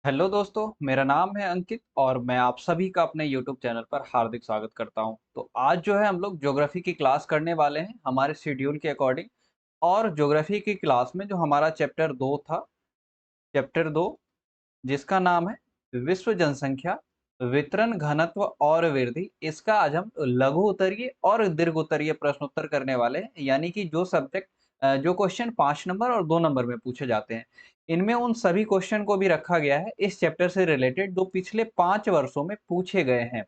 Hello दोस्तों, मेरा नाम है अंकित और मैं आप सभी का अपने यूट्यूब चैनल पर हार्दिक स्वागत करता हूं। तो आज जो है हम लोग ज्योग्राफी की क्लास करने वाले हैं हमारे शेड्यूल के अकॉर्डिंग। और ज्योग्राफी की क्लास में जो हमारा चैप्टर 2 था, चैप्टर 2 जिसका नाम है विश्व जनसंख्या वितरण घनत्व और वृद्धि, इसका आज हम लघु उत्तरीय और दीर्घ उत्तरीय प्रश्नोत्तर करने वाले हैं। यानी कि जो सब्जेक्ट जो क्वेश्चन 5 नंबर और 2 नंबर में पूछे जाते हैं, इनमें उन सभी क्वेश्चन को भी रखा गया है इस चैप्टर से रिलेटेड जो पिछले 5 वर्षों में पूछे गए हैं।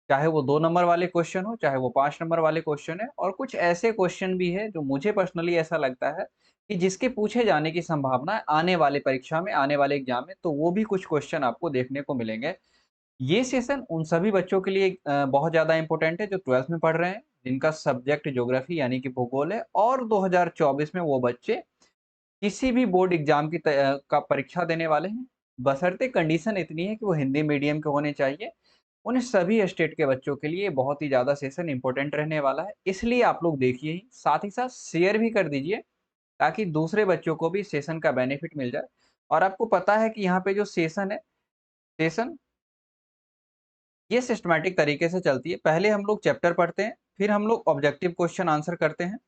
चाहे वो 2 नंबर वाले क्वेश्चन हो, चाहे वो 5 नंबर वाले क्वेश्चन है, और कुछ ऐसे क्वेश्चन भी है जो मुझे पर्सनली ऐसा लगता है कि जिसके पूछे जाने की संभावना है आने वाले परीक्षा में, आने वाले एग्जाम में, तो वो भी कुछ क्वेश्चन आपको देखने को मिलेंगे। ये सेशन उन सभी बच्चों के लिए बहुत ज़्यादा इम्पोर्टेंट है जो 12th में पढ़ रहे हैं, जिनका सब्जेक्ट ज्योग्राफी यानी कि भूगोल है, और 2024 में वो बच्चे किसी भी बोर्ड एग्जाम का परीक्षा देने वाले हैं। बशर्ते कंडीशन इतनी है कि वो हिंदी मीडियम के होने चाहिए। उन सभी स्टेट के बच्चों के लिए बहुत ही ज़्यादा सेशन इम्पोर्टेंट रहने वाला है, इसलिए आप लोग देखिए ही, साथ ही साथ शेयर भी कर दीजिए ताकि दूसरे बच्चों को भी सेशन का बेनिफिट मिल जाए। और आपको पता है कि यहाँ पे जो सेशन है, सेशन ये सिस्टमैटिक तरीके से चलती है। पहले हम लोग चैप्टर पढ़ते हैं, फिर हम लोग ऑब्जेक्टिव क्वेश्चन आंसर करते हैं,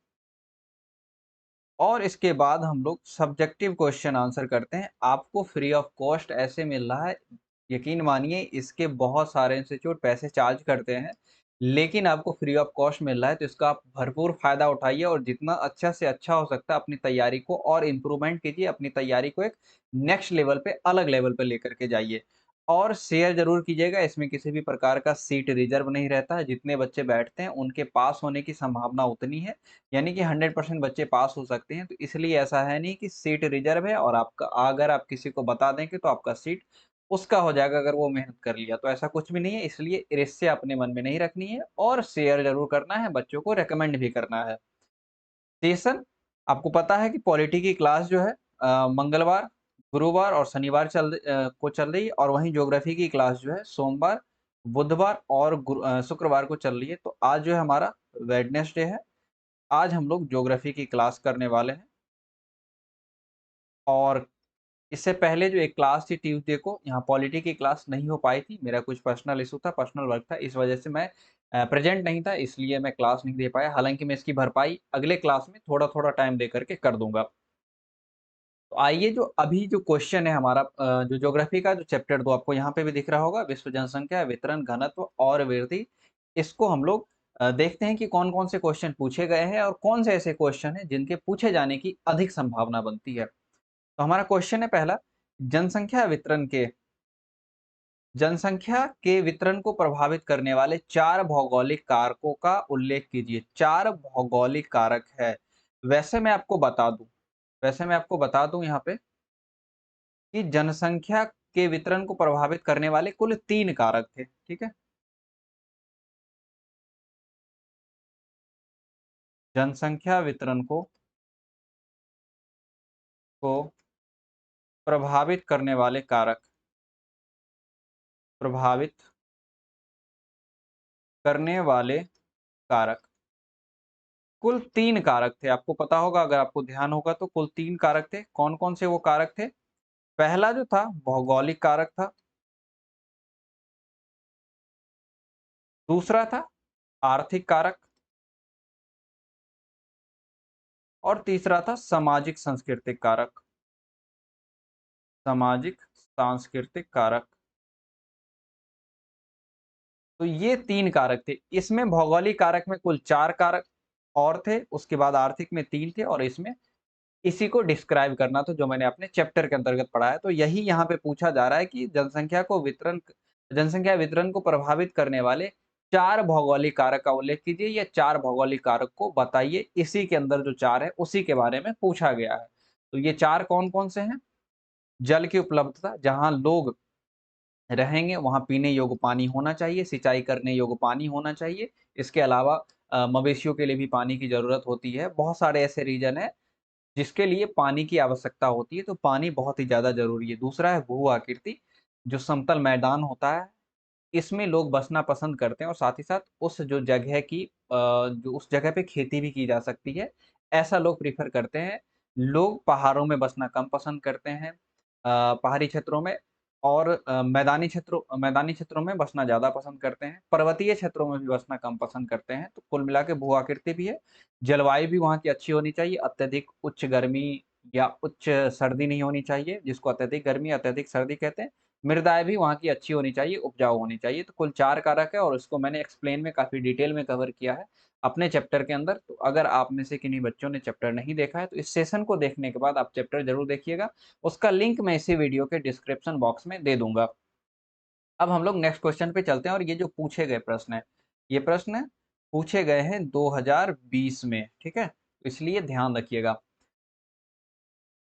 और इसके बाद हम लोग सब्जेक्टिव क्वेश्चन आंसर करते हैं। आपको फ्री ऑफ कॉस्ट ऐसे मिल रहा है, यकीन मानिए इसके बहुत सारे इंस्टीट्यूट पैसे चार्ज करते हैं, लेकिन आपको फ्री ऑफ कॉस्ट मिल रहा है, तो इसका आप भरपूर फ़ायदा उठाइए और जितना अच्छा से अच्छा हो सकता है अपनी तैयारी को और इम्प्रूवमेंट कीजिए, अपनी तैयारी को एक नेक्स्ट लेवल पे, अलग लेवल पे लेकर के जाइए। और शेयर ज़रूर कीजिएगा, इसमें किसी भी प्रकार का सीट रिज़र्व नहीं रहता है, जितने बच्चे बैठते हैं उनके पास होने की संभावना उतनी है। यानी कि 100% बच्चे पास हो सकते हैं, तो इसलिए ऐसा है नहीं कि सीट रिज़र्व है और आपका अगर आप किसी को बता देंगे तो आपका सीट उसका हो जाएगा अगर वो मेहनत कर लिया, तो ऐसा कुछ भी नहीं है। इसलिए ईर्ष्या अपने मन में नहीं रखनी है और शेयर ज़रूर करना है, बच्चों को रिकमेंड भी करना है। सेशन आपको पता है कि पॉलिटी की क्लास जो है मंगलवार, गुरुवार और शनिवार को चल रही है, और वहीं ज्योग्राफी की क्लास जो है सोमवार, बुधवार और शुक्रवार को चल रही है। तो आज जो है हमारा वेडनेसडे है। आज हम लोग ज्योग्राफी की क्लास करने वाले हैं, और इससे पहले जो एक क्लास थी ट्यूसडे को, यहाँ पॉलिटी की क्लास नहीं हो पाई थी। मेरा कुछ पर्सनल इश्यू था, पर्सनल वर्क था, इस वजह से मैं प्रेज़ेंट नहीं था, इसलिए मैं क्लास नहीं दे पाया। हालाँकि मैं इसकी भरपाई अगले क्लास में थोड़ा-थोड़ा टाइम दे कर के कर दूँगा। तो आइए जो अभी जो क्वेश्चन है हमारा जो ज्योग्राफी का जो चैप्टर 2 आपको यहाँ पे भी दिख रहा होगा, विश्व जनसंख्या, वितरण, घनत्व और वृद्धि। इसको हम लोग देखते हैं कि कौन-कौन से क्वेश्चन पूछे गए हैं और कौन से ऐसे क्वेश्चन हैं जिनके पूछे जाने की अधिक संभावना बनती है। तो हमारा क्वेश्चन है पहला, जनसंख्या वितरण के जनसंख्या के वितरण को प्रभावित करने वाले 4 भौगोलिक कारकों का उल्लेख कीजिए। 4 भौगोलिक कारक है। वैसे मैं आपको बता दूँ वैसे मैं आपको बता दूँ यहाँ पे कि जनसंख्या के वितरण को प्रभावित करने वाले कुल 3 कारक थे, ठीक है? जनसंख्या वितरण को प्रभावित करने वाले कारक, प्रभावित करने वाले कारक, कुल 3 कारक थे। आपको पता होगा, अगर आपको ध्यान होगा तो कुल 3 कारक थे। कौन-कौन से वो कारक थे? पहला जो था भौगोलिक कारक था, दूसरा था आर्थिक कारक, और तीसरा था सामाजिक सांस्कृतिक कारक। सामाजिक सांस्कृतिक कारक। तो ये 3 कारक थे। इसमें भौगोलिक कारक में कुल 4 कारक और थे, उसके बाद आर्थिक में 3 थे, और इसमें इसी को डिस्क्राइब करना था जो मैंने अपने चैप्टर के अंतर्गत पढ़ा है। तो यही यहाँ पे पूछा जा रहा है कि जनसंख्या वितरण को प्रभावित करने वाले 4 भौगोलिक कारक का उल्लेख कीजिए, या 4 भौगोलिक कारक को बताइए। इसी के अंदर जो 4 है उसी के बारे में पूछा गया है। तो ये 4 कौन-कौन से हैं? जल की उपलब्धता, जहाँ लोग रहेंगे वहाँ पीने योग्य पानी होना चाहिए, सिंचाई करने योग्य पानी होना चाहिए। इसके अलावा मवेशियों के लिए भी पानी की ज़रूरत होती है। बहुत सारे ऐसे रीज़न हैं जिसके लिए पानी की आवश्यकता होती है, तो पानी बहुत ही ज़्यादा ज़रूरी है। दूसरा है भू-आकृति, जो समतल मैदान होता है, इसमें लोग बसना पसंद करते हैं, और साथ ही साथ जो उस जगह पे खेती भी की जा सकती है, ऐसा लोग प्रेफ़र करते हैं। लोग पहाड़ों में बसना कम पसंद करते हैं, पहाड़ी क्षेत्रों में। और मैदानी क्षेत्रों में बसना ज़्यादा पसंद करते हैं, पर्वतीय क्षेत्रों में भी बसना कम पसंद करते हैं। तो कुल मिला के भू आकृति भी है, जलवायु भी वहाँ की अच्छी होनी चाहिए, अत्यधिक उच्च गर्मी या उच्च सर्दी नहीं होनी चाहिए, जिसको अत्यधिक गर्मी, अत्यधिक सर्दी कहते हैं। मृदाएँ भी वहाँ की अच्छी होनी चाहिए, उपजाऊ होनी चाहिए। तो कुल 4 कारक है और उसको मैंने एक्सप्लेन में काफ़ी डिटेल में कवर किया है अपने चैप्टर के अंदर। तो अगर आप में से किन्हीं बच्चों ने चैप्टर नहीं देखा है, तो इस सेशन को देखने के बाद आप चैप्टर ज़रूर देखिएगा। उसका लिंक मैं इसी वीडियो के डिस्क्रिप्शन बॉक्स में दे दूँगा। अब हम लोग नेक्स्ट क्वेश्चन पे चलते हैं और ये जो पूछे गए प्रश्न हैं, ये प्रश्न पूछे गए हैं 2020 में, ठीक है? तो इसलिए ध्यान रखिएगा।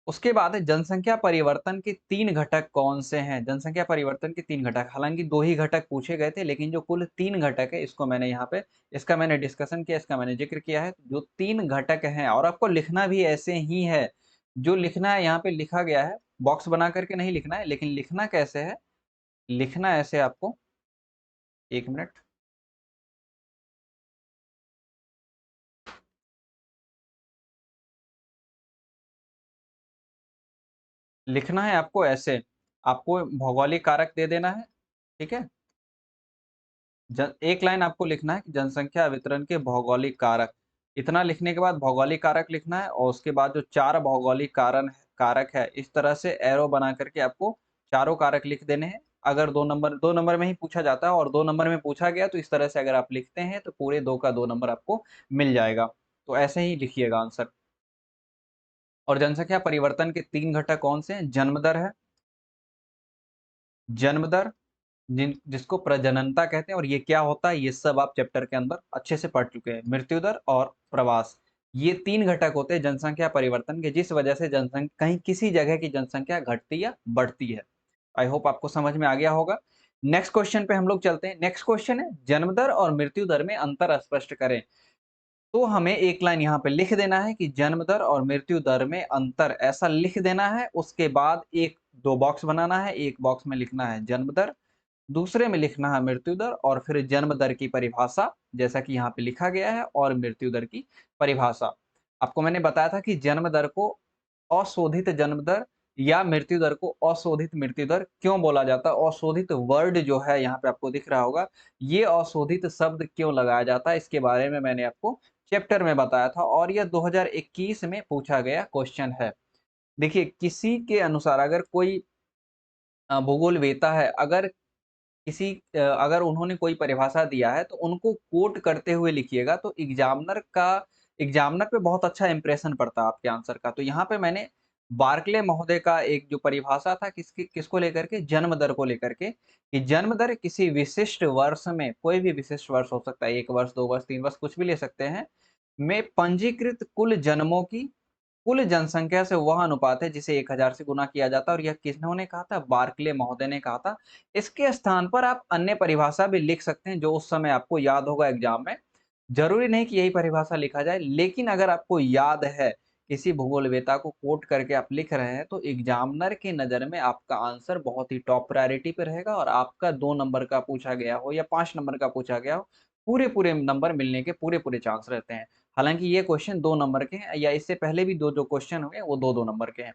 उसके बाद है जनसंख्या परिवर्तन के 3 घटक कौन से हैं? जनसंख्या परिवर्तन के 3 घटक, हालाँकि 2 ही घटक पूछे गए थे, लेकिन जो कुल 3 घटक है, इसको मैंने यहाँ पे इसका मैंने डिस्कशन किया, इसका मैंने ज़िक्र किया है। जो 3 घटक हैं और आपको लिखना भी ऐसे ही है, जो लिखना है यहाँ पे लिखा गया है, बॉक्स बना कर के नहीं लिखना है, लेकिन लिखना कैसे है? लिखना ऐसे आपको 1 मिनट। लिखना है आपको ऐसे, आपको भौगोलिक कारक दे देना है, ठीक है? एक लाइन आपको लिखना है कि जनसंख्या वितरण के भौगोलिक कारक। इतना लिखने के बाद भौगोलिक कारक लिखना है और उसके बाद जो 4 भौगोलिक कारक है, इस तरह से एरो बना करके आपको चारों कारक लिख देने हैं। अगर 2 नंबर में ही पूछा जाता है और 2 नंबर में पूछा गया तो इस तरह से अगर आप लिखते हैं तो पूरे 2 का 2 नंबर आपको मिल जाएगा। तो ऐसे ही लिखिएगा आंसर। और जनसंख्या परिवर्तन के 3 घटक कौन से हैं? जन्म दर है, जन्म दर जिसको प्रजननता कहते हैं और ये क्या होता है, ये सब आप चैप्टर के अंदर अच्छे से पढ़ चुके हैं। मृत्यु दर और प्रवास, ये 3 घटक होते हैं जनसंख्या परिवर्तन के, जिस वजह से जनसंख्या कहीं किसी जगह की जनसंख्या घटती या बढ़ती है। आई होप आपको समझ में आ गया होगा। नेक्स्ट क्वेश्चन पे हम लोग चलते हैं। नेक्स्ट क्वेश्चन है जन्म दर और मृत्यु दर में अंतर स्पष्ट करें। तो हमें एक लाइन यहाँ पे लिख देना है कि जन्म दर और मृत्यु दर में अंतर, ऐसा लिख देना है। उसके बाद एक 2 बॉक्स बनाना है, एक बॉक्स में लिखना है जन्म दर, दूसरे में लिखना है मृत्यु दर और फिर जन्म दर की परिभाषा, जैसा कि यहाँ पे लिखा गया है, और मृत्यु दर की परिभाषा। आपको मैंने बताया था कि जन्म दर को अशोधित जन्म दर या मृत्यु दर को अशोधित मृत्यु दर क्यों बोला जाता है? अशोधित वर्ड जो है यहाँ पे आपको दिख रहा होगा, ये अशोधित शब्द क्यों लगाया जाता है? इसके बारे में मैंने आपको चैप्टर में बताया था और यह 2021 में पूछा गया क्वेश्चन है। देखिए, किसी के अनुसार अगर कोई भूगोलवेत्ता है, अगर उन्होंने कोई परिभाषा दिया है तो उनको कोट करते हुए लिखिएगा तो एग्जामिनर पे बहुत अच्छा इंप्रेशन पड़ता है आपके आंसर का। तो यहाँ पे मैंने बार्कले महोदय का एक जो परिभाषा था किसको लेकर के, जन्म दर को लेकर के, कि जन्म दर किसी विशिष्ट वर्ष में, कोई भी विशिष्ट वर्ष हो सकता है, 1 वर्ष, 2 वर्ष, 3 वर्ष, कुछ भी ले सकते हैं, में पंजीकृत कुल जन्मों की कुल जनसंख्या से वह अनुपात है जिसे 1000 से गुना किया जाता है। और यह किन्होंने कहा था? बार्कले महोदय ने कहा था। इसके स्थान पर आप अन्य परिभाषा भी लिख सकते हैं जो उस समय आपको याद होगा एग्जाम में। जरूरी नहीं कि यही परिभाषा लिखा जाए, लेकिन अगर आपको याद है, किसी भूगोलवेत्ता को कोट करके आप लिख रहे हैं, तो एग्जामिनर की नज़र में आपका आंसर बहुत ही टॉप प्रायोरिटी पे रहेगा और आपका 2 नंबर का पूछा गया हो या 5 नंबर का पूछा गया हो, पूरे-पूरे नंबर मिलने के पूरे-पूरे चांस रहते हैं। हालाँकि ये क्वेश्चन 2 नंबर के हैं या इससे पहले भी 2 जो क्वेश्चन हुए वो 2-2 नंबर के हैं।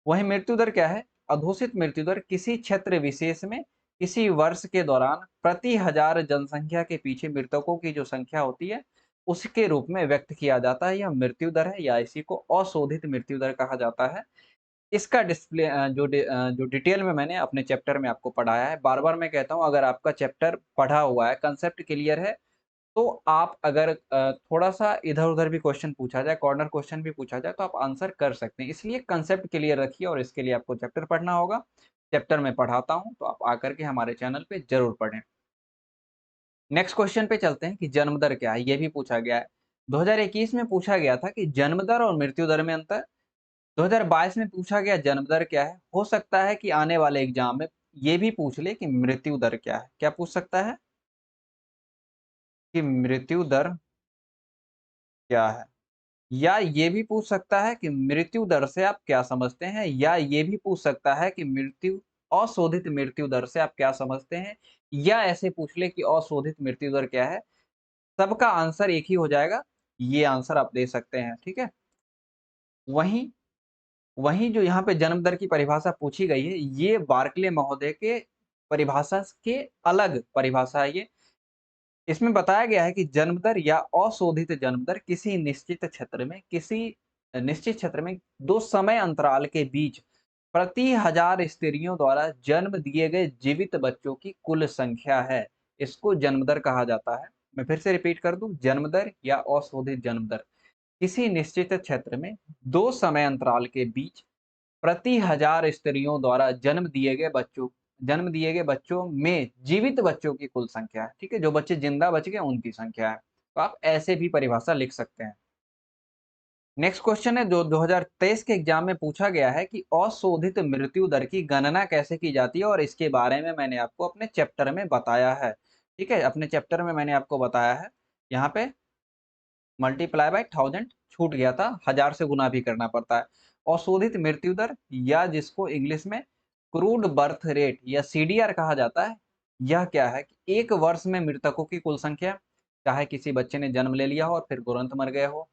वहीं मृत्यु दर क्या है? अघोषित मृत्यु दर किसी क्षेत्र विशेष में किसी वर्ष के दौरान प्रति हजार जनसंख्या के पीछे मृतकों की जो संख्या होती है, उसके रूप में व्यक्त किया जाता है। यह मृत्यु दर है या इसी को अशोधित मृत्यु दर कहा जाता है। इसका जो डिटेल में मैंने अपने चैप्टर में आपको पढ़ाया है। बार-बार मैं कहता हूँ, अगर आपका चैप्टर पढ़ा हुआ है, कांसेप्ट क्लियर है, तो आप अगर थोड़ा-सा इधर-उधर भी क्वेश्चन पूछा जाए, कॉर्नर क्वेश्चन भी पूछा जाए, तो आप आंसर कर सकते हैं। इसलिए कांसेप्ट क्लियर रखिए और इसके लिए आपको चैप्टर पढ़ना होगा। चैप्टर मैं पढ़ाता हूँ, तो आप आकर के हमारे चैनल पे ज़रूर पढ़ें। नेक्स्ट क्वेश्चन पे चलते हैं कि जन्म दर क्या है? ये भी पूछा गया है। 2021 में पूछा गया था कि जन्म दर और मृत्यु दर में अंतर। 2022 में पूछा गया जन्म दर क्या है? हो सकता है कि आने वाले एग्ज़ाम में ये भी पूछ ले कि मृत्यु दर क्या है? क्या पूछ सकता है? कि मृत्यु दर क्या है? या ये भी पूछ सकता है कि मृत्यु दर से आप क्या समझते हैं? या ये भी पूछ सकता है कि अशोधित मृत्यु दर से आप क्या समझते हैं? या ऐसे पूछ ले कि अशोधित मृत्यु दर क्या है? सबका आंसर एक ही हो जाएगा, ये आंसर आप दे सकते हैं, ठीक है? वहीं वहीं जो यहाँ पे जन्म दर की परिभाषा पूछी गई है, ये बार्कले महोदय के परिभाषा के अलग परिभाषा है ये। इसमें बताया गया है कि जन्म दर या अशोधित जन्म दर किसी निश्चित क्षेत्र में 2 समय अंतराल के बीच प्रति 1000 स्त्रियों द्वारा जन्म दिए गए जीवित बच्चों की कुल संख्या है। इसको जन्म दर कहा जाता है। मैं फिर से रिपीट कर दूं, जन्म दर या अशोधित जन्म दर किसी निश्चित क्षेत्र में 2 समय अंतराल के बीच प्रति 1000 स्त्रियों द्वारा जन्म दिए गए बच्चों में जीवित बच्चों की कुल संख्या है, ठीक है? जो बच्चे जिंदा बच गए उनकी संख्या है। तो आप ऐसे भी परिभाषा लिख सकते हैं। नेक्स्ट क्वेश्चन है जो 2023 के एग्जाम में पूछा गया है कि अशोधित मृत्यु दर की गणना कैसे की जाती है, और इसके बारे में मैंने आपको अपने चैप्टर में बताया है। ठीक है? अपने चैप्टर में मैंने आपको बताया है। यहाँ पे मल्टीप्लाई बाय 1000 छूट गया था, 1000 से गुना भी करना पड़ता है। अशोधित मृत्यु दर या जिसको इंग्लिश में क्रूड बर्थ रेट या सीडीआर कहा जाता है, यह क्या है कि 1 वर्ष में मृतकों की कुल संख्या, चाहे किसी बच्चे ने जन्म ले लिया हो और फिर तुरंत मर गए हो,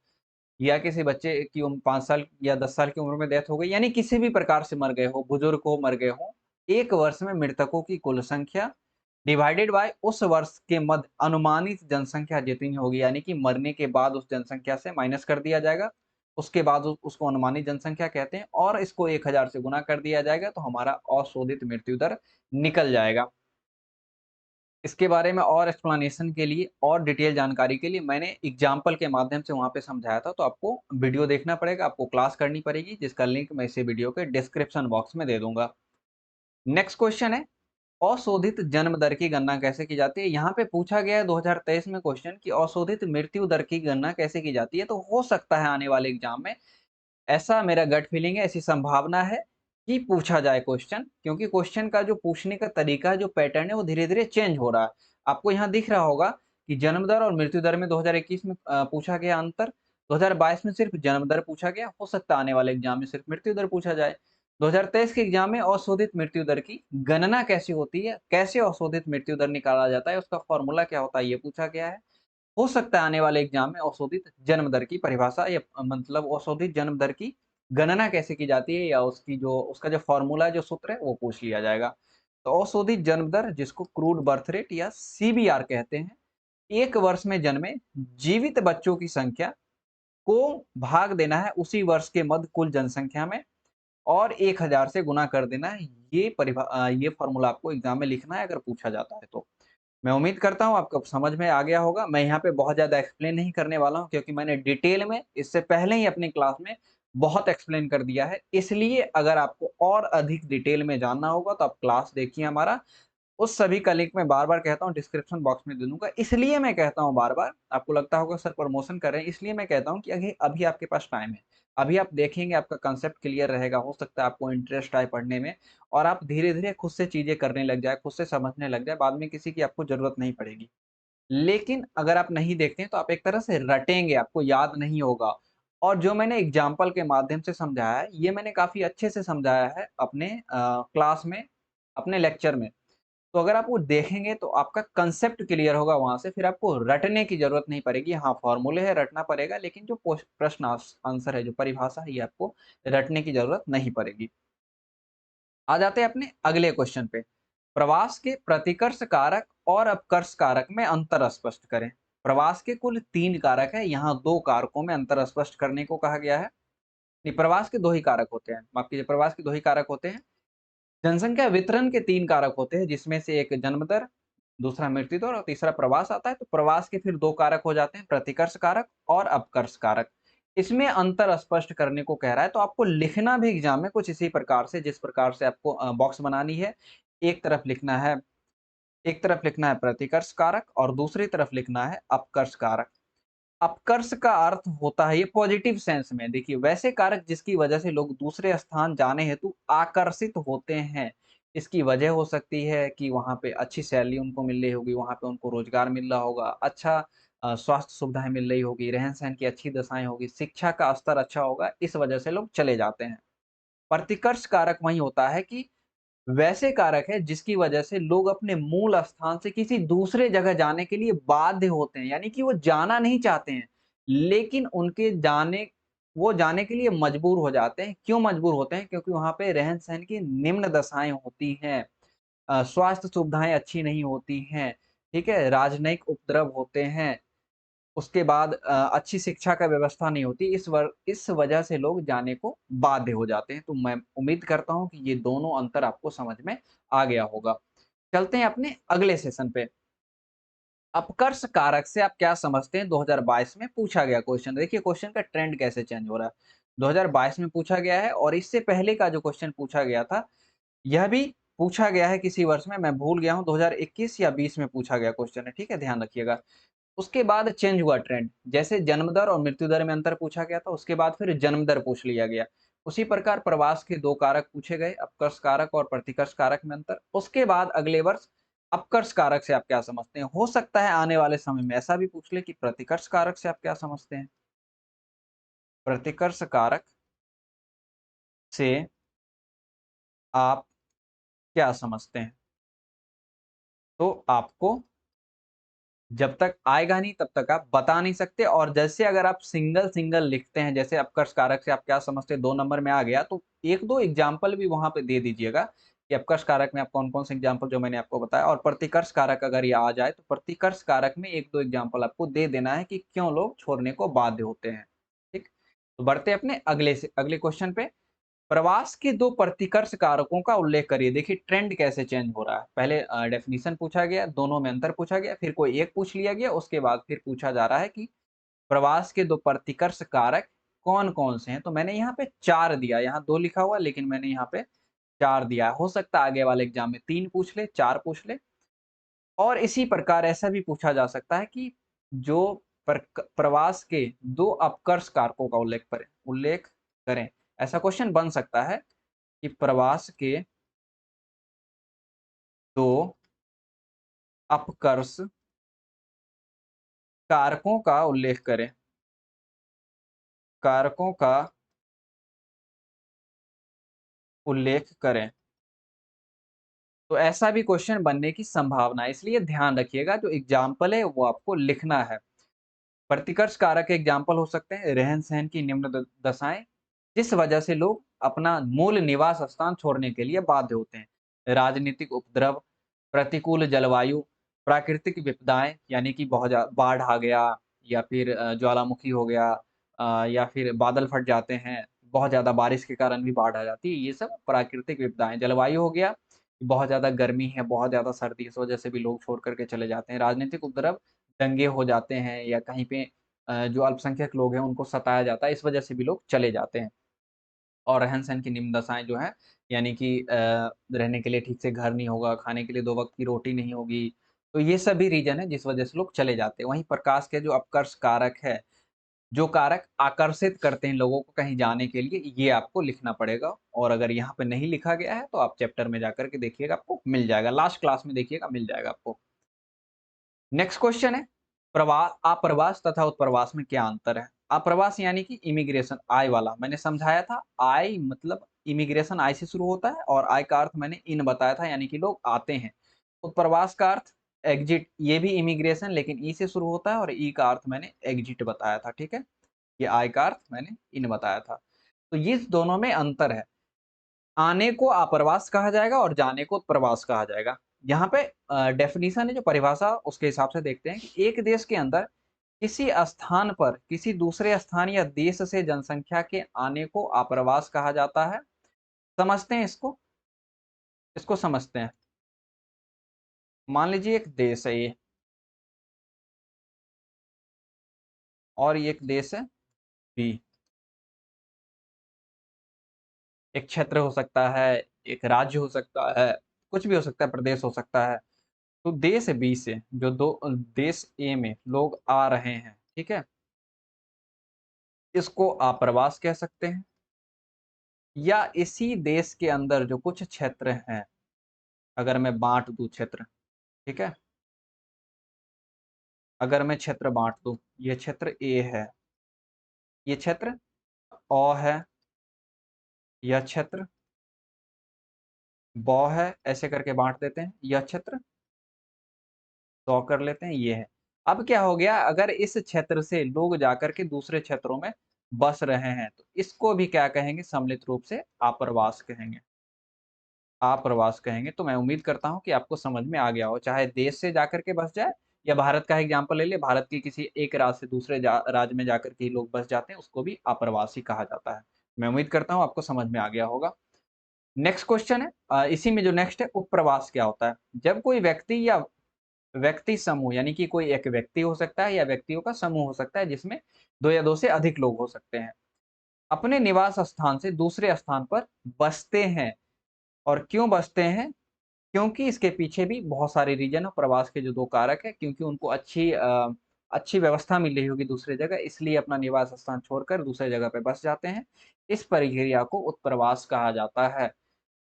या किसी बच्चे की उम्र 5 साल या 10 साल की उम्र में डेथ हो गई, यानी किसी भी प्रकार से मर गए हो, बुजुर्ग हो, मर गए हो, 1 वर्ष में मृतकों की कुल संख्या डिवाइडेड बाय उस वर्ष के मध्य अनुमानित जनसंख्या जितनी होगी, यानी कि मरने के बाद उस जनसंख्या से माइनस कर दिया जाएगा। उसके बाद उसको अनुमानित जनसंख्या कहते हैं और इसको 1000 से गुना कर दिया जाएगा तो हमारा अशोधित मृत्यु दर निकल जाएगा। इसके बारे में और एक्सप्लेनेशन के लिए और डिटेल जानकारी के लिए मैंने एग्जाम्पल के माध्यम से वहाँ पे समझाया था, तो आपको वीडियो देखना पड़ेगा, आपको क्लास करनी पड़ेगी, जिसका लिंक मैं इसी वीडियो के डिस्क्रिप्शन बॉक्स में दे दूँगा। नेक्स्ट क्वेश्चन है, अशोधित जन्म दर की गणना कैसे की जाती है? यहाँ पे पूछा गया है 2023 में क्वेश्चन कि अशोधित मृत्यु दर की गणना कैसे की जाती है? तो हो सकता है आने वाले एग्जाम में ऐसा मेरा गट फीलिंग है, ऐसी संभावना है कि पूछा जाए क्वेश्चन, क्योंकि क्वेश्चन का जो पूछने का तरीका, जो पैटर्न है वो धीरे-धीरे चेंज हो रहा है। आपको यहाँ दिख रहा होगा कि जन्म दर और मृत्यु दर में 2021 में पूछा गया अंतर, 2022 में सिर्फ जन्म दर पूछा गया, हो सकता है आने वाले एग्जाम में सिर्फ मृत्यु दर पूछा जाए। 2023 के एग्जाम में अशोधित मृत्यु दर की गणना कैसे होती है, कैसे अशोधित मृत्यु दर निकाला जाता है, उसका फॉर्मूला क्या होता है, ये पूछा गया है। हो सकता है आने वाले एग्जाम में अशोधित जन्म दर की परिभाषा या मतलब अशोधित जन्म दर की गणना कैसे की जाती है या उसका जो फॉर्मूला है, जो सूत्र है, वो पूछ लिया जाएगा। तो अशोधित जन्म दर जिसको क्रूड बर्थ रेट या सीबीआर कहते हैं, 1 वर्ष में जन्मे जीवित बच्चों की संख्या को भाग देना है उसी वर्ष के मध्य कुल जनसंख्या में और 1000 से गुना कर देना है। ये फॉर्मूला आपको एग्जाम में लिखना है अगर पूछा जाता है तो। मैं उम्मीद करता हूँ आपको समझ में आ गया होगा। मैं यहाँ पे बहुत ज़्यादा एक्सप्लेन नहीं करने वाला हूँ क्योंकि मैंने डिटेल में इससे पहले ही अपनी क्लास में बहुत एक्सप्लेन कर दिया है। इसलिए अगर आपको और अधिक डिटेल में जानना होगा तो आप क्लास देखिए हमारा। उस सभी का लिंक मैं बार-बार कहता हूँ डिस्क्रिप्शन बॉक्स में दे दूँगा। इसलिए मैं कहता हूँ बार-बार, आपको लगता होगा सर प्रमोशन कर रहे हैं, इसलिए मैं कहता हूँ कि अभी अभी आपके पास टाइम है। अभी आप देखेंगे आपका कांसेप्ट क्लियर रहेगा, हो सकता है आपको इंटरेस्ट आए पढ़ने में और आप धीरे-धीरे खुद से चीज़ें करने लग जाएँ, खुद से समझने लग जाएँ, बाद में किसी की आपको ज़रूरत नहीं पड़ेगी। लेकिन अगर आप नहीं देखते हैं तो आप एक तरह से रटेंगे, आपको याद नहीं होगा। और जो मैंने एग्ज़ाम्पल के माध्यम से समझाया है, ये मैंने काफ़ी अच्छे से समझाया है अपने क्लास में, अपने लेक्चर में। तो अगर आप वो देखेंगे तो आपका कांसेप्ट क्लियर होगा वहाँ से, फिर आपको रटने की ज़रूरत नहीं पड़ेगी। हाँ, फ़ॉर्मूले है, रटना पड़ेगा, लेकिन जो प्रश्न आंसर है, जो परिभाषा है, ये आपको रटने की ज़रूरत नहीं पड़ेगी। आ जाते हैं अपने अगले क्वेश्चन पे। प्रवास के प्रतिकर्ष कारक और अपकर्ष कारक में अंतर स्पष्ट करें। प्रवास के कुल 3 कारक हैं, यहाँ 2 कारकों में अंतर स्पष्ट करने को कहा गया है। नहीं, प्रवास के 2 ही कारक होते हैं, माफ़ कीजिए, प्रवास के 2 ही कारक होते हैं। जनसंख्या वितरण के 3 कारक होते हैं, जिसमें से एक जन्म दर, दूसरा मृत्यु दर और तीसरा प्रवास आता है। तो प्रवास के फिर 2 कारक हो जाते हैं, प्रतिकर्ष कारक और अपकर्ष कारक। इसमें अंतर स्पष्ट करने को कह रहा है, तो आपको लिखना भी एग्ज़ाम में कुछ इसी प्रकार से, जिस प्रकार से आपको बॉक्स बनानी है। एक तरफ लिखना है एक तरफ लिखना है प्रतिकर्ष कारक और दूसरी तरफ लिखना है अपकर्ष कारक। अपकर्ष का अर्थ होता है ये पॉजिटिव सेंस में, देखिए वैसे कारक जिसकी वजह से लोग दूसरे स्थान जाने हेतु आकर्षित होते हैं। इसकी वजह हो सकती है कि वहाँ पे अच्छी सैलरी उनको मिल रही होगी, वहाँ पे उनको रोजगार मिल रहा होगा, अच्छा स्वास्थ्य सुविधाएं मिल रही होगी, रहन-सहन की अच्छी दशाएं होगी, शिक्षा का स्तर अच्छा होगा, इस वजह से लोग चले जाते हैं। प्रतिकर्ष कारक वही होता है कि वैसे कारक है जिसकी वजह से लोग अपने मूल स्थान से किसी दूसरे जगह जाने के लिए बाध्य होते हैं, यानी कि वो जाना नहीं चाहते हैं, लेकिन उनके जाने वो जाने के लिए मजबूर हो जाते हैं। क्यों मजबूर होते हैं? क्योंकि वहाँ पे रहन-सहन की निम्न दशाएँ होती हैं। स्वास्थ्य सुविधाएँ अच्छी नहीं होती हैं, ठीक है? राजनयिक उपद्रव होते हैं, उसके बाद अच्छी शिक्षा का व्यवस्था नहीं होती, इस वजह से लोग जाने को बाध्य हो जाते हैं। तो मैं उम्मीद करता हूँ कि ये दोनों अंतर आपको समझ में आ गया होगा। चलते हैं अपने अगले सेशन पे। अपकर्ष कारक से आप क्या समझते हैं? 2022 में पूछा गया क्वेश्चन। देखिए क्वेश्चन का ट्रेंड कैसे चेंज हो रहा है। 2022 में पूछा गया है और इससे पहले का जो क्वेश्चन पूछा गया था, यह भी पूछा गया है किसी वर्ष में, मैं भूल गया हूँ 2021 या 20 में पूछा गया क्वेश्चन है, ठीक है? ध्यान रखिएगा। उसके बाद चेंज हुआ ट्रेंड, जैसे जन्म दर और मृत्यु दर में अंतर पूछा गया था, उसके बाद फिर जन्म दर पूछ लिया गया। उसी प्रकार प्रवास के 2 कारक पूछे गए, अपकर्ष कारक और प्रतिकर्ष कारक में अंतर। उसके बाद अगले वर्ष अपकर्ष कारक से आप क्या समझते हैं? हो सकता है आने वाले समय में ऐसा भी पूछ ले कि प्रतिकर्ष कारक से आप क्या समझते हैं? प्रतिकर्ष कारक से आप क्या समझते हैं? तो आपको जब तक आएगा नहीं तब तक आप बता नहीं सकते और जैसे अगर आप सिंगल-सिंगल लिखते हैं, जैसे अपकर्ष कारक से आप क्या समझते हैं 2 नंबर में आ गया, तो 1-2 एग्ज़ाम्पल भी वहाँ पे दे दीजिएगा कि अपकर्ष कारक में आप कौन-कौन से एग्ज़ाम्पल जो मैंने आपको बताया और प्रतिकर्ष कारक अगर ये आ जाए, तो प्रतिकर्ष कारक में 1-2 एग्ज़ाम्पल आपको दे देना है कि क्यों लोग छोड़ने को बाध्य होते हैं। ठीक? तो बढ़ते हैं अपने अगले क्वेश्चन पे। प्रवास के 2 प्रतिकर्ष कारकों का उल्लेख करिए। देखिए ट्रेंड कैसे चेंज हो रहा है। पहले डेफिनिशन पूछा गया, दोनों में अंतर पूछा गया, फिर कोई एक पूछ लिया गया, उसके बाद फिर पूछा जा रहा है कि प्रवास के 2 प्रतिकर्ष कारक कौन-कौन से हैं? तो मैंने यहाँ पे 4 दिया, यहाँ 2 लिखा हुआ है लेकिन मैंने यहाँ पे 4 दिया है। हो सकता है आगे वाले एग्ज़ाम में 3 पूछ ले, 4 पूछ ले और इसी प्रकार ऐसा भी पूछा जा सकता है कि जो प्रवास के 2 अपकर्ष कारकों का उल्लेख करें। ऐसा क्वेश्चन बन सकता है कि प्रवास के 2 अपकर्ष कारकों का उल्लेख करें। कारकों का उल्लेख करें। तो ऐसा भी क्वेश्चन बनने की संभावना है, इसलिए ध्यान रखिएगा जो एग्ज़ाम्पल है वो आपको लिखना है। प्रतिकर्ष कारक के एग्ज़ाम्पल हो सकते हैं रहन-सहन की निम्न द दशाएँ, जिस वजह से लोग अपना मूल निवास स्थान छोड़ने के लिए बाध्य होते हैं। राजनीतिक उपद्रव, प्रतिकूल जलवायु, प्राकृतिक विपदाएँ यानी कि बहुत बाढ़ आ गया या फिर ज्वालामुखी हो गया या फिर बादल फट जाते हैं, बहुत ज़्यादा बारिश के कारण भी बाढ़ आ जाती है, ये सब प्राकृतिक विपदाएँ। जलवायु हो गया, बहुत ज़्यादा गर्मी है, बहुत ज़्यादा सर्दी, इस वजह से भी लोग छोड़ कर के चले जाते हैं। राजनीतिक उपद्रव, दंगे हो जाते हैं या कहीं पे जो अल्पसंख्यक लोग हैं उनको सताया जाता है, इस वजह से भी लोग चले जाते हैं। और रहन-सहन की निम्न दशाएँ जो हैं, यानी कि रहने के लिए ठीक से घर नहीं होगा, खाने के लिए 2 वक़्त की रोटी नहीं होगी, तो ये सभी रीज़न है जिस वजह से लोग चले जाते हैं। वहीं प्रकाश के जो अपकर्ष कारक है, जो कारक आकर्षित करते हैं लोगों को कहीं जाने के लिए, ये आपको लिखना पड़ेगा और अगर यहाँ पे नहीं लिखा गया है, तो आप चैप्टर में जाकर के देखिएगा, आपको मिल जाएगा। लास्ट क्लास में देखिएगा, मिल जाएगा आपको। नेक्स्ट क्वेश्चन है अप्रवास तथा उत्प्रवास में क्या अंतर है? अप्रवास यानी कि इमिग्रेशन आय वाला। मैंने समझाया था आय मतलब इमिग्रेशन आय से शुरू होता है और आय का अर्थ मैंने इन बताया था यानी कि लोग आते हैं। उत्प्रवास का अर्थ एग्जिट ये भी इमिग्रेशन लेकिन ई से शुरू होता है और ई का अर्थ मैंने एग्जिट बताया था, ठीक है? ये आय का अर्थ मैंने इन बताया था। तो ये दोनों में अंतर है। आने को आप्रवास कहा जाएगा और जाने को प्रवास कहा जाएगा। यहाँ पे डेफ़िनिशन है जो परिभाषा उसके हिसाब से देखते हैं कि एक देश के अंदर किसी स्थान पर किसी दूसरे स्थान या देश से जनसंख्या के आने को आप्रवास कहा जाता है। समझते हैं इसको? इसको समझते हैं। मान लीजिए एक देश है ये और ये एक देश है बी। एक क्षेत्र हो सकता है, एक राज्य हो सकता है, कुछ भी हो सकता है, प्रदेश हो सकता है। तो देश बी से जो देश ए में लोग आ रहे हैं, ठीक है? इसको आप्रवास कह सकते हैं या इसी देश के अंदर जो कुछ क्षेत्र हैं, अगर मैं बाँट दूँ क्षेत्र, ठीक है? अगर मैं क्षेत्र बाँट दूँ, ये क्षेत्र ए है, ये क्षेत्र औ है, यह क्षेत्र बौ है, ऐसे करके बाँट देते हैं, यह क्षेत्र सौ कर लेते हैं, ये है। अब क्या हो गया अगर इस क्षेत्र से लोग जाकर के दूसरे क्षेत्रों में बस रहे हैं, तो इसको भी क्या कहेंगे? सम्मिलित रूप से आप्रवास कहेंगे। आप्रवास कहेंगे। तो मैं उम्मीद करता हूँ कि आपको समझ में आ गया हो, चाहे देश से जाकर के बस जाए या भारत का एग्ज़ाम्पल ले लें, भारत की किसी एक राज्य से दूसरे राज्य में जाकर के ही लोग बस जाते हैं, उसको भी आप्रवासी कहा जाता है। मैं उम्मीद करता हूँ आपको समझ में आ गया होगा। नेक्स्ट क्वेश्चन है इसी में जो नेक्स्ट है, उपप्रवास क्या होता है? जब कोई व्यक्ति या व्यक्ति समूह, यानी कि कोई एक व्यक्ति हो सकता है या व्यक्तियों का समूह हो सकता है, जिसमें 2 या 2 से अधिक लोग हो सकते हैं, अपने निवास स्थान से दूसरे स्थान पर बसते हैं। और क्यों बसते हैं? क्योंकि इसके पीछे भी बहुत सारे रीज़न है, प्रवास के जो 2 कारक हैं, क्योंकि उनको अच्छी व्यवस्था मिल रही होगी दूसरी जगह, इसलिए अपना निवास स्थान छोड़कर दूसरे जगह पे बस जाते हैं। इस प्रक्रिया को उत्प्रवास कहा जाता है।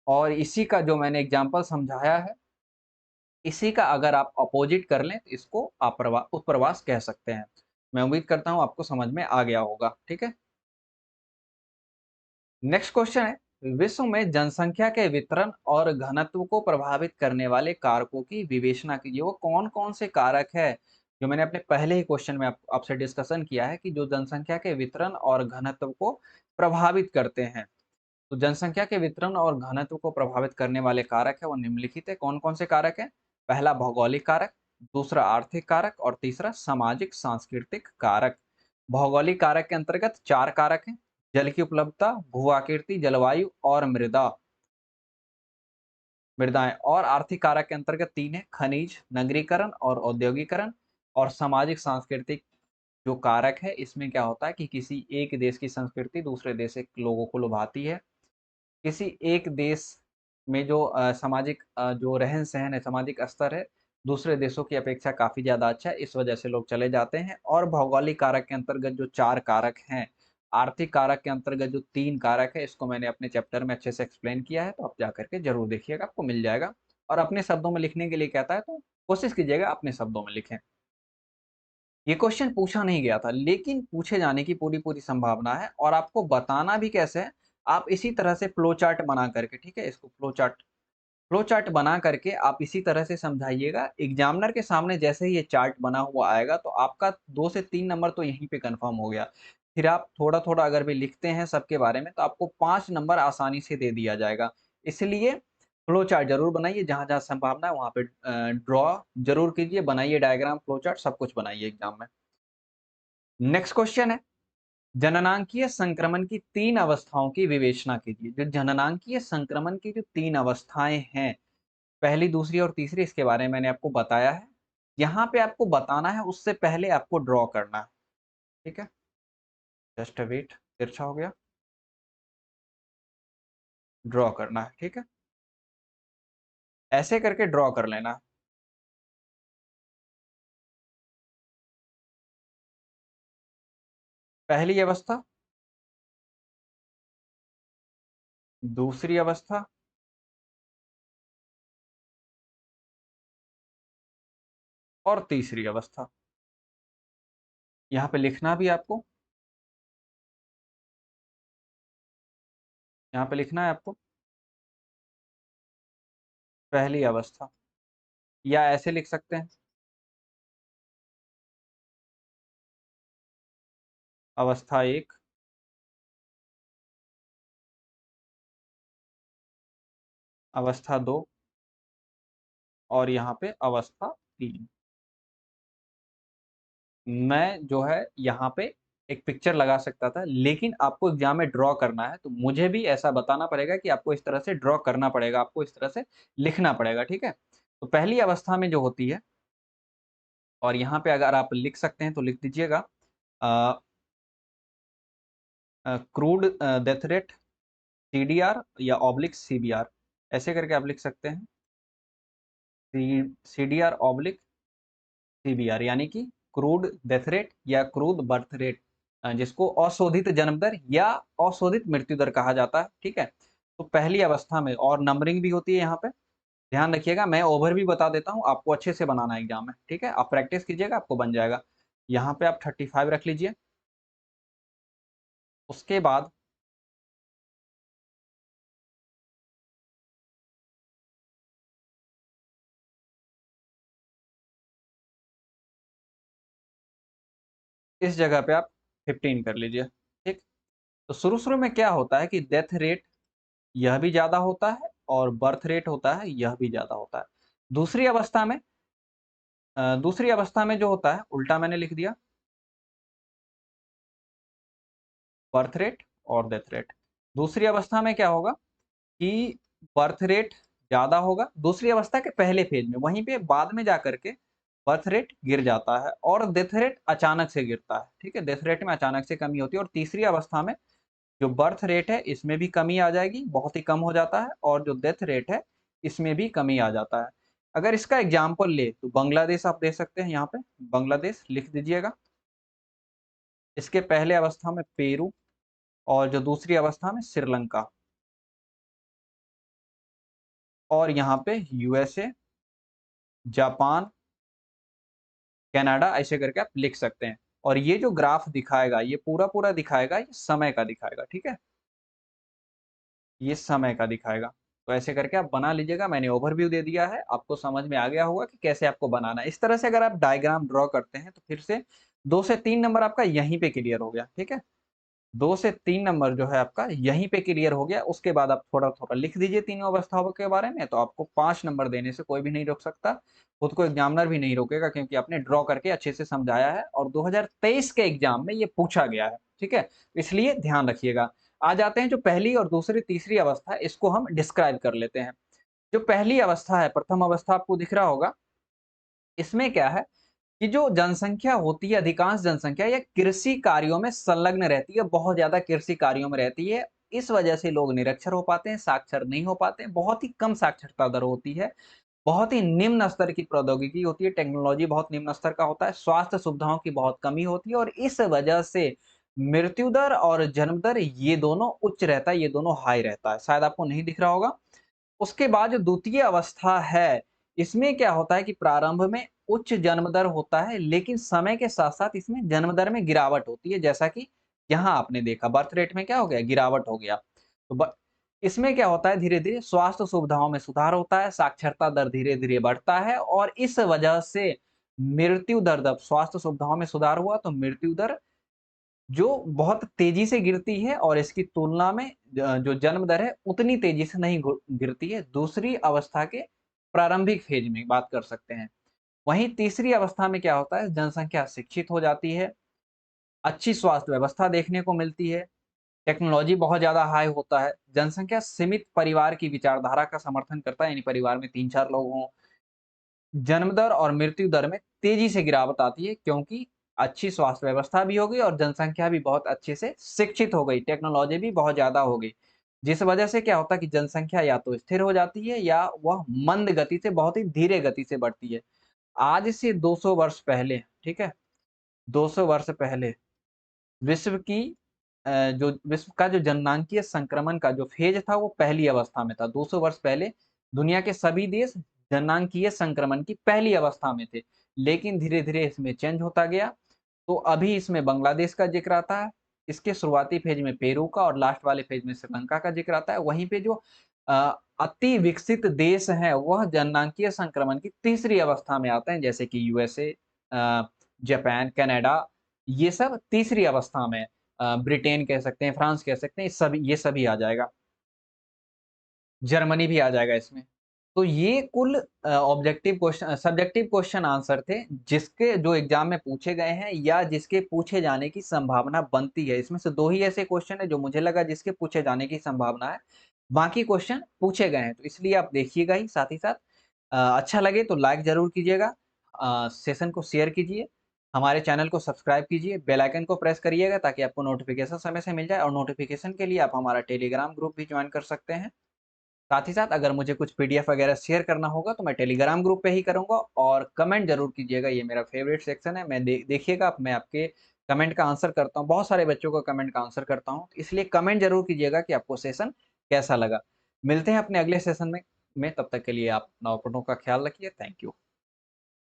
और इसी का जो मैंने एग्ज़ाम्पल समझाया है, इसी का अगर आप अपोज़िट कर लें, तो इसको उत्प्रवास कह सकते हैं। मैं उम्मीद करता हूँ आपको समझ में आ गया होगा, ठीक है? नेक्स्ट क्वेश्चन है, विश्व में जनसंख्या के वितरण और घनत्व को प्रभावित करने वाले कारकों की विवेचना कीजिए। वो कौन-कौन से कारक है? जो मैंने अपने पहले ही क्वेश्चन में आपसे डिस्कशन किया है कि जो जनसंख्या के वितरण और घनत्व को प्रभावित करते हैं। तो जनसंख्या के वितरण और घनत्व को प्रभावित करने वाले कारक है वो निम्नलिखित है। कौन-कौन से कारक हैं? पहला भौगोलिक कारक, दूसरा आर्थिक कारक और तीसरा सामाजिक सांस्कृतिक कारक। भौगोलिक कारक के अंतर्गत 4 कारक हैं। जल की उपलब्धता, भू-आकृति, जलवायु और मृदाएँ। और आर्थिक कारक के अंतर्गत 3 है, खनिज, नगरीकरण और औद्योगीकरण। और सामाजिक सांस्कृतिक जो कारक है, इसमें क्या होता है कि किसी एक देश की संस्कृति दूसरे देश के लोगों को लुभाती है। किसी एक देश में जो सामाजिक जो रहन-सहन है, सामाजिक स्तर है, दूसरे देशों की अपेक्षा काफ़ी ज़्यादा अच्छा है, इस वजह से लोग चले जाते हैं। और भौगोलिक कारक के अंतर्गत जो 4 कारक हैं, आर्थिक कारक के अंतर्गत जो 3 कारक है, इसको मैंने अपने चैप्टर में अच्छे से एक्सप्लेन किया है, तो आप जाकर के ज़रूर देखिएगा, आपको मिल जाएगा। और अपने शब्दों में लिखने के लिए कहता है, तो कोशिश कीजिएगा अपने शब्दों में लिखें। ये क्वेश्चन पूछा नहीं गया था, लेकिन पूछे जाने की पूरी-पूरी संभावना है और आपको बताना भी कैसे है, आप इसी तरह से फ्लो चार्ट बना करके, ठीक है? इसको फ्लो चार्ट बना करके आप इसी तरह से समझाइएगा। एग्ज़ामिनर के सामने जैसे ही ये चार्ट बना हुआ आएगा, तो आपका 2 से 3 नंबर तो यहीं पे कन्फर्म हो गया। फिर आप थोड़ा-थोड़ा अगर भी लिखते हैं सबके बारे में, तो आपको 5 नंबर आसानी से दे दिया जाएगा। इसलिए फ्लो चार्ट ज़रूर बनाइए, जहाँ-जहाँ संभावना है वहाँ पे ड्रॉ ज़रूर कीजिए, बनाइए डायग्राम, फ्लो चार्ट सब कुछ बनाइए एग्ज़ाम में। नेक्स्ट क्वेश्चन है, जननांकीय संक्रमण की 3 अवस्थाओं की विवेचना कीजिए। जो जननांकीय संक्रमण की जो 3 अवस्थाएँ हैं, पहली, दूसरी और तीसरी, इसके बारे में मैंने आपको बताया है। यहाँ पे आपको बताना है, उससे पहले आपको ड्रॉ करना है, ठीक है? जस्ट वेट, तिरछा हो गया, ड्रॉ करना है, ठीक है? ऐसे करके ड्रॉ कर लेना है। पहली अवस्था, दूसरी अवस्था और तीसरी अवस्था। यहाँ पे लिखना भी आपको, यहाँ पे लिखना है आपको, पहली अवस्था, या ऐसे लिख सकते हैं, अवस्था 1, अवस्था 2 और यहाँ पे अवस्था 3। मैं जो है यहाँ पे एक पिक्चर लगा सकता था, लेकिन आपको एग्ज़ाम में ड्रॉ करना है, तो मुझे भी ऐसा बताना पड़ेगा कि आपको इस तरह से ड्रॉ करना पड़ेगा, आपको इस तरह से लिखना पड़ेगा, ठीक है? तो पहली अवस्था में जो होती है, और यहाँ पे अगर आप लिख सकते हैं तो लिख दीजिएगा अ क्रूड डेथ रेट, सीडीआर या ऑब्लिक सीबीआर, ऐसे करके आप लिख सकते हैं। सीडीआर ऑब्लिक सीबीआर, यानी कि क्रूड डेथ रेट या क्रूड बर्थ रेट, जिसको अशोधित जन्म दर या अशोधित मृत्यु दर कहा जाता है, ठीक है? तो पहली अवस्था में, और नंबरिंग भी होती है यहाँ पे, ध्यान रखिएगा, मैं ओवर भी बता देता हूँ, आपको अच्छे से बनाना है एग्ज़ाम में, ठीक है? आप प्रैक्टिस कीजिएगा, आपको बन जाएगा। यहाँ पे आप 35 रख लीजिए, उसके बाद इस जगह पे आप 15 कर लीजिए, ठीक? तो शुरू-शुरू में क्या होता है कि डेथ रेट यह भी ज़्यादा होता है और बर्थ रेट होता है, यह भी ज़्यादा होता है। दूसरी अवस्था में दूसरी अवस्था में जो होता है, उल्टा मैंने लिख दिया, बर्थ रेट और डेथ रेट। दूसरी अवस्था में क्या होगा कि बर्थ रेट ज़्यादा होगा, दूसरी अवस्था के पहले फेज़ में, वहीं पे बाद में जाकर के बर्थ रेट गिर जाता है और डेथ रेट अचानक से गिरता है, ठीक है? डेथ रेट में अचानक से कमी होती है और तीसरी अवस्था में जो बर्थ रेट है, इसमें भी कमी आ जाएगी, बहुत ही कम हो जाता है और जो डेथ रेट है, इसमें भी कमी आ जाता है। अगर इसका एग्ज़ाम्पल ले तो बांग्लादेश आप दे सकते हैं यहाँ पे, बांग्लादेश लिख दीजिएगा। इसके पहले अवस्था में पेरू और जो दूसरी अवस्था में श्रीलंका और यहाँ पे यूएसए, जापान, कनाडा ऐसे करके आप लिख सकते हैं। और ये जो ग्राफ दिखाएगा, ये पूरा-पूरा दिखाएगा, ये समय का दिखाएगा, ठीक है? ये समय का दिखाएगा। तो ऐसे करके आप बना लीजिएगा, मैंने ओवरव्यू दे दिया है, आपको समझ में आ गया होगा कि कैसे आपको बनाना है। इस तरह से अगर आप डायग्राम ड्रॉ करते हैं, तो फिर से 2 से 3 नंबर आपका यहीं पे क्लियर हो गया, ठीक है? 2 से 3 नंबर जो है आपका यहीं पे क्लियर हो गया, उसके बाद आप थोड़ा-थोड़ा लिख दीजिए तीनों अवस्थाओं के बारे में, तो आपको 5 नंबर देने से कोई भी नहीं रोक सकता, खुद को एग्ज़ामिनर भी नहीं रोकेगा क्योंकि आपने ड्रॉ करके अच्छे से समझाया है और 2023 के एग्ज़ाम में ये पूछा गया है, ठीक है? इसलिए ध्यान रखिएगा। आ जाते हैं जो पहली और दूसरी, तीसरी अवस्था है, इसको हम डिस्क्राइब कर लेते हैं। जो पहली अवस्था है, प्रथम अवस्था आपको दिख रहा होगा, इसमें क्या है कि जो जनसंख्या होती है, अधिकांश जनसंख्या ये कृषि कार्यों में संलग्न रहती है, बहुत ज़्यादा कृषि कार्यों में रहती है। इस वजह से लोग निरक्षर हो पाते हैं, साक्षर नहीं हो पाते हैं, बहुत ही कम साक्षरता दर होती है, बहुत ही निम्न स्तर की प्रौद्योगिकी होती है, टेक्नोलॉजी बहुत निम्न स्तर का होता है, स्वास्थ्य सुविधाओं की बहुत कमी होती है और इस वजह से मृत्यु दर और जन्म दर ये दोनों उच्च रहता है, ये दोनों हाई रहता है। शायद आपको नहीं दिख रहा होगा। उसके बाद जो द्वितीय अवस्था है, इसमें क्या होता है कि प्रारंभ में उच्च जन्म दर होता है, लेकिन समय के साथ-साथ इसमें जन्म दर में गिरावट होती है, जैसा कि यहाँ आपने देखा बर्थ रेट में क्या हो गया, गिरावट हो गया। तो ब इसमें क्या होता है धीरे-धीरे स्वास्थ्य सुविधाओं में सुधार होता है, साक्षरता दर धीरे-धीरे बढ़ता है और इस वजह से मृत्यु दर जब स्वास्थ्य सुविधाओं में सुधार हुआ, तो मृत्यु दर जो बहुत तेज़ी से गिरती है और इसकी तुलना में जो जन्म दर है उतनी तेज़ी से नहीं गिरती है। दूसरी अवस्था के प्रारंभिक फ़ेज़ में बात कर सकते हैं। वहीं तीसरी अवस्था में क्या होता है जनसंख्या शिक्षित हो जाती है, अच्छी स्वास्थ्य व्यवस्था देखने को मिलती है, टेक्नोलॉजी बहुत ज़्यादा हाई होता है, जनसंख्या सीमित परिवार की विचारधारा का समर्थन करता है यानी परिवार में 3-4 लोग हों, जन्म दर और मृत्यु दर में तेज़ी से गिरावट आती है क्योंकि अच्छी स्वास्थ्य व्यवस्था भी हो गई और जनसंख्या भी बहुत अच्छे से शिक्षित हो गई, टेक्नोलॉजी भी बहुत ज़्यादा हो गई। जिस वजह से क्या होता है कि जनसंख्या या तो स्थिर हो जाती है या वह मंद गति से बहुत ही धीरे गति से बढ़ती है। आज से 200 वर्ष पहले, ठीक है? 200 वर्ष पहले विश्व की जो विश्व का जो जननांकीय संक्रमण का जो फ़ेज़ था वो पहली अवस्था में था। 200 वर्ष पहले दुनिया के सभी देश जननांकीय संक्रमण की पहली अवस्था में थे। लेकिन धीरे-धीरे इसमें चेंज होता गया। तो अभी इसमें बांग्लादेश का ज़िक्र आता है। इसके शुरुआती फ़ेज़ में पेरू का और लास्ट वाले फ़ेज़ में श्रीलंका का ज़िक्र आता है। वहीं पे जो अति विकसित देश हैं वह जननांकीय संक्रमण की तीसरी अवस्था में आते हैं जैसे कि यूएसए, जापान, कनाडा ये सब तीसरी अवस्था में ब्रिटेन कह सकते हैं, फ्रांस कह सकते हैं, ये सभी आ जाएगा। जर्मनी भी आ जाएगा इसमें। तो ये कुल सब्जेक्टिव क्वेश्चन आंसर थे, जिसके जो एग्ज़ाम में पूछे गए हैं या जिसके पूछे जाने की संभावना बनती है। इसमें से 2 ही ऐसे क्वेश्चन हैं जो मुझे लगा जिसके पूछे जाने की संभावना है। बाकी क्वेश्चन पूछे गए हैं, तो इसलिए आप देखिएगा ही साथ ही साथ। अच्छा लगे तो लाइक ज़रूर कीजिएगा। सेशन को शेयर कीजिए, हमारे चैनल को सब्सक्राइब कीजिए, बेल आइकन को प्रेस करिएगा ताकि आपको नोटिफ़िकेशन समय से मिल जाए और नोटिफ़िकेशन के लिए आप हमारा टेलीग्राम ग्रुप भी जॉइन कर सकते हैं। साथ ही साथ अगर मुझे कुछ पीडीएफ वगैरह शेयर करना होगा तो मैं टेलीग्राम ग्रुप पे ही करूँगा और कमेंट ज़रूर कीजिएगा, ये मेरा फ़ेवरेट सेक्शन है। मैं देखिएगा मैं आपके कमेंट का आंसर करता हूँ, बहुत सारे बच्चों का कमेंट का आंसर करता हूँ, इसलिए कमेंट ज़रूर कीजिएगा कि आपको सेशन कैसा लगा। मिलते हैं अपने अगले सेशन में तब तक के लिए आप अपनों का ख्याल रखिए। Thank you.